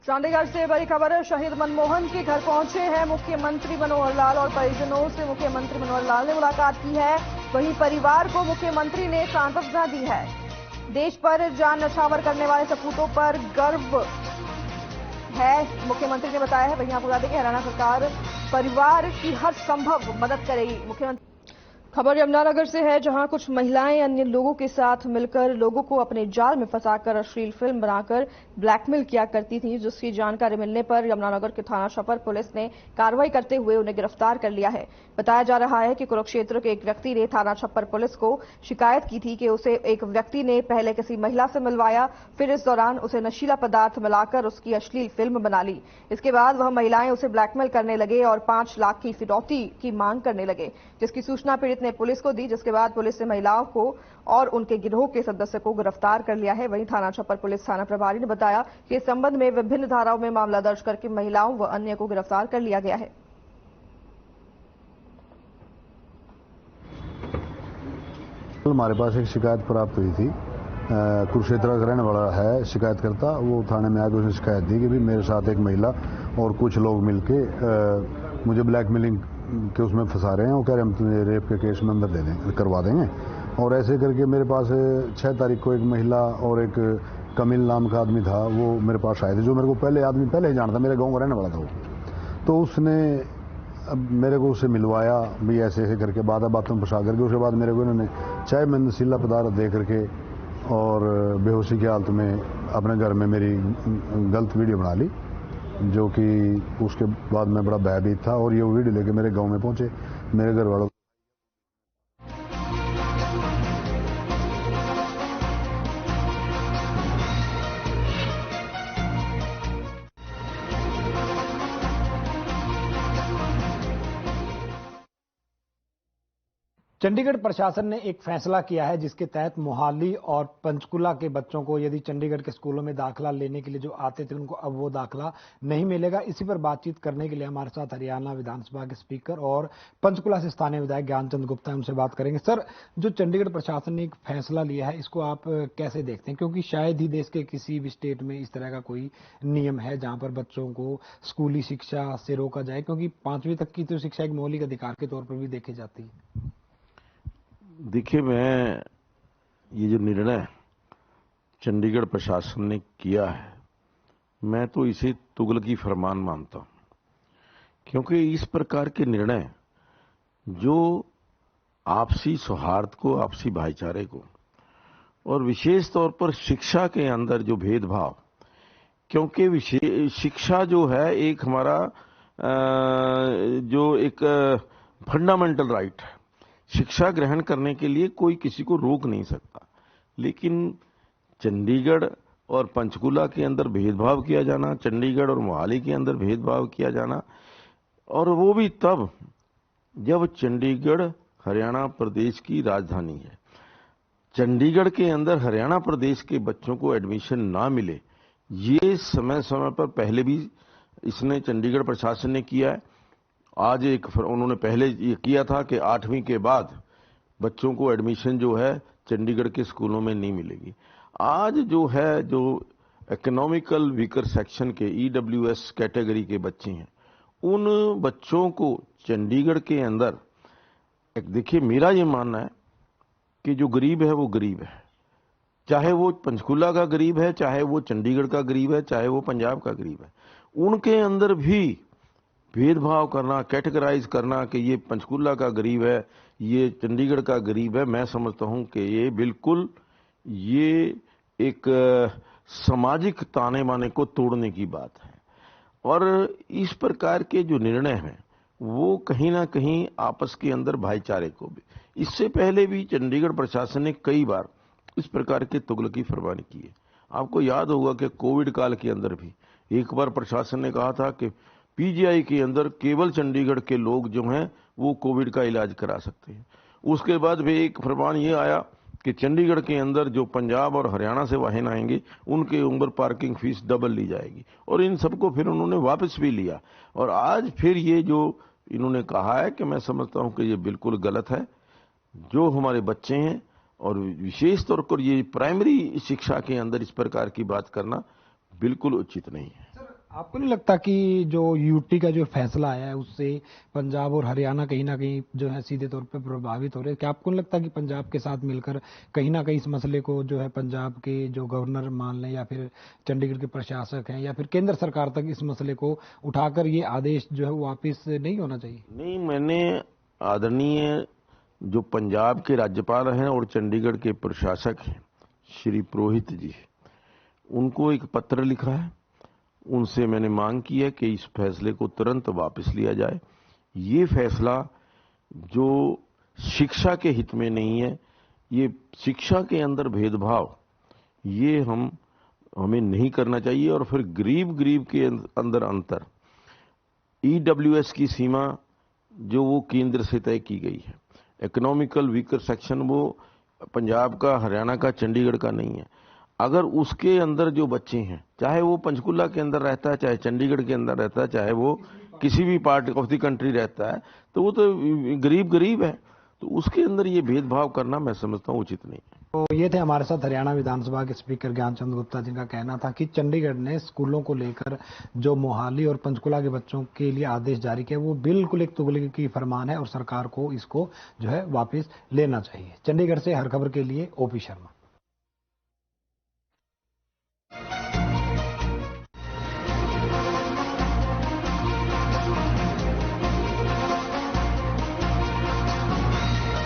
चंडीगढ़ से बड़ी खबर है। शहीद मनमोहन के घर पहुंचे हैं मुख्यमंत्री मनोहर लाल और परिजनों से मुख्यमंत्री मनोहर लाल ने मुलाकात की है। वहीं परिवार को मुख्यमंत्री ने सांत्वना दी है। देश पर जान न्यौछावर करने वाले सपूतों पर गर्व है, मुख्यमंत्री ने बताया है। वहीं आपको बता दें कि हरियाणा सरकार परिवार की हर संभव मदद करेगी। मुख्यमंत्री खबर यमुनानगर से है, जहां कुछ महिलाएं अन्य लोगों के साथ मिलकर लोगों को अपने जाल में फंसाकर अश्लील फिल्म बनाकर ब्लैकमेल किया करती थीं, जिसकी जानकारी मिलने पर यमुनानगर के थाना छपर पुलिस ने कार्रवाई करते हुए उन्हें गिरफ्तार कर लिया है। बताया जा रहा है कि कुरुक्षेत्र के एक व्यक्ति ने थाना छपर पुलिस को शिकायत की थी कि उसे एक व्यक्ति ने पहले किसी महिला से मिलवाया, फिर इस दौरान उसे नशीला पदार्थ मिलाकर उसकी अश्लील फिल्म बना ली। इसके बाद वह महिलाएं उसे ब्लैकमेल करने लगे और 5 लाख की फिरौती की मांग करने लगे, जिसकी सूचना पीड़ित ने पुलिस को दी, जिसके बाद पुलिस ने महिलाओं को और उनके गिरोह के सदस्य को गिरफ्तार कर लिया है। वहीं थाना छपर पुलिस थाना प्रभारी ने बताया कि इस संबंध में विभिन्न धाराओं में मामला दर्ज करके महिलाओं व अन्य को गिरफ्तार कर लिया गया है। हमारे पास एक शिकायत प्राप्त हुई थी। कुरुक्षेत्र का रहने वाला है शिकायतकर्ता, वो थाने में आकर उसने शिकायत दी कि भी मेरे साथ एक महिला और कुछ लोग मिलके मुझे ब्लैकमेलिंग के उसमें फंसा रहे हैं और कह रहे हैं हम तुम्हें रेप के केस में अंदर करवा देंगे। और ऐसे करके मेरे पास 6 तारीख को एक महिला और एक कमिल नाम का आदमी था, वो मेरे पास आए थे, जो मेरे को पहले ही जानता, मेरे गाँव का रहने वाला था वो। तो उसने मेरे को उससे मिलवाया भी, ऐसे ऐसे करके बातों में फंसा करके। उसके बाद मेरे को इन्होंने चाय में नशीला पदार्थ दे करके और बेहोशी की हालत में अपने घर में मेरी गलत वीडियो बना ली, जो कि उसके बाद मैं बड़ा भयभीत था और ये वीडियो लेके मेरे गांव में पहुंचे मेरे घर वालों। चंडीगढ़ प्रशासन ने एक फैसला किया है, जिसके तहत मोहाली और पंचकुला के बच्चों को यदि चंडीगढ़ के स्कूलों में दाखिला लेने के लिए जो आते थे उनको अब वो दाखिला नहीं मिलेगा। इसी पर बातचीत करने के लिए हमारे साथ हरियाणा विधानसभा के स्पीकर और पंचकुला से स्थानीय विधायक ज्ञानचंद गुप्ता, उनसे बात करेंगे। सर, जो चंडीगढ़ प्रशासन ने एक फैसला लिया है, इसको आप कैसे देखते हैं? क्योंकि शायद ही देश के किसी भी स्टेट में इस तरह का कोई नियम है जहां पर बच्चों को स्कूली शिक्षा से रोका जाए, क्योंकि 5वीं तक की तो शिक्षा एक मौलिक अधिकार के तौर पर भी देखी जाती है। देखिए, मैं ये जो निर्णय चंडीगढ़ प्रशासन ने किया है, मैं तो इसे तुगलकी फरमान मानता हूं, क्योंकि इस प्रकार के निर्णय जो आपसी सौहार्द को, आपसी भाईचारे को और विशेष तौर पर शिक्षा के अंदर जो भेदभाव, क्योंकि शिक्षा जो है एक हमारा जो एक फंडामेंटल राइट है, शिक्षा ग्रहण करने के लिए कोई किसी को रोक नहीं सकता। लेकिन चंडीगढ़ और पंचकुला के अंदर भेदभाव किया जाना, चंडीगढ़ और मोहाली के अंदर भेदभाव किया जाना, और वो भी तब जब चंडीगढ़ हरियाणा प्रदेश की राजधानी है। चंडीगढ़ के अंदर हरियाणा प्रदेश के बच्चों को एडमिशन ना मिले, ये समय समय पर पहले भी इसने चंडीगढ़ प्रशासन ने किया है। आज उन्होंने पहले ये किया था कि 8वीं के बाद बच्चों को एडमिशन जो है चंडीगढ़ के स्कूलों में नहीं मिलेगी। आज जो है, जो इकोनॉमिकल वीकर सेक्शन के EWS कैटेगरी के बच्चे हैं, उन बच्चों को चंडीगढ़ के अंदर, देखिए मेरा ये मानना है कि जो गरीब है वो गरीब है, चाहे वो पंचकुला का गरीब है, चाहे वो चंडीगढ़ का गरीब है, चाहे वो पंजाब का गरीब है। उनके अंदर भी भेदभाव करना, कैटेगराइज करना कि ये पंचकुला का गरीब है, ये चंडीगढ़ का गरीब है, मैं समझता हूं कि ये बिल्कुल एक सामाजिक ताने बाने को तोड़ने की बात है। और इस प्रकार के जो निर्णय हैं वो कहीं ना कहीं आपस के अंदर भाईचारे को भी, इससे पहले भी चंडीगढ़ प्रशासन ने कई बार इस प्रकार के तुगलकी फरमानी की है। आपको याद होगा कि कोविड काल के अंदर भी एक बार प्रशासन ने कहा था कि PGI के अंदर केवल चंडीगढ़ के लोग जो हैं वो कोविड का इलाज करा सकते हैं। उसके बाद भी एक फरमान ये आया कि चंडीगढ़ के अंदर जो पंजाब और हरियाणा से वाहन आएंगे उनके ऊपर पार्किंग फीस डबल ली जाएगी, और इन सबको फिर उन्होंने वापस भी लिया। और आज फिर ये जो इन्होंने कहा है कि मैं समझता हूं कि ये बिल्कुल गलत है। जो हमारे बच्चे हैं और विशेष तौर पर ये प्राइमरी शिक्षा के अंदर इस प्रकार की बात करना बिल्कुल उचित नहीं है। आपको नहीं लगता कि जो यूटी का जो फैसला आया है उससे पंजाब और हरियाणा कहीं ना कहीं जो है सीधे तौर पे प्रभावित हो रहे हैं? क्या आपको नहीं लगता कि पंजाब के साथ मिलकर कहीं ना कहीं इस मसले को जो है पंजाब के जो गवर्नर मान लें या फिर चंडीगढ़ के प्रशासक हैं या फिर केंद्र सरकार तक इस मसले को उठाकर ये आदेश जो है वापिस नहीं होना चाहिए? नहीं, मैंने आदरणीय जो पंजाब के राज्यपाल हैं और चंडीगढ़ के प्रशासक हैं श्री पुरोहित जी, उनको एक पत्र लिखा है। उनसे मैंने मांग की है कि इस फैसले को तुरंत वापस लिया जाए। ये फैसला जो शिक्षा के हित में नहीं है, ये शिक्षा के अंदर भेदभाव, ये हमें नहीं करना चाहिए। और फिर गरीब के अंदर अंतर, ईडब्ल्यूएस की सीमा जो वो केंद्र से तय की गई है, इकोनॉमिकल वीकर सेक्शन वो पंजाब का, हरियाणा का, चंडीगढ़ का नहीं है। अगर उसके अंदर जो बच्चे हैं, चाहे वो पंचकुला के अंदर रहता है, चाहे चंडीगढ़ के अंदर रहता है, चाहे वो किसी भी पार्ट ऑफ द कंट्री रहता है, तो वो तो गरीब है, तो उसके अंदर ये भेदभाव करना मैं समझता हूँ उचित नहीं है। तो ये थे हमारे साथ हरियाणा विधानसभा के स्पीकर ज्ञानचंद गुप्ता, जिनका कहना था कि चंडीगढ़ ने स्कूलों को लेकर जो मोहाली और पंचकुला के बच्चों के लिए आदेश जारी किया वो बिल्कुल एक तुगलकी की फरमान है और सरकार को इसको जो है वापस लेना चाहिए। चंडीगढ़ से हर खबर के लिए ओपी शर्मा।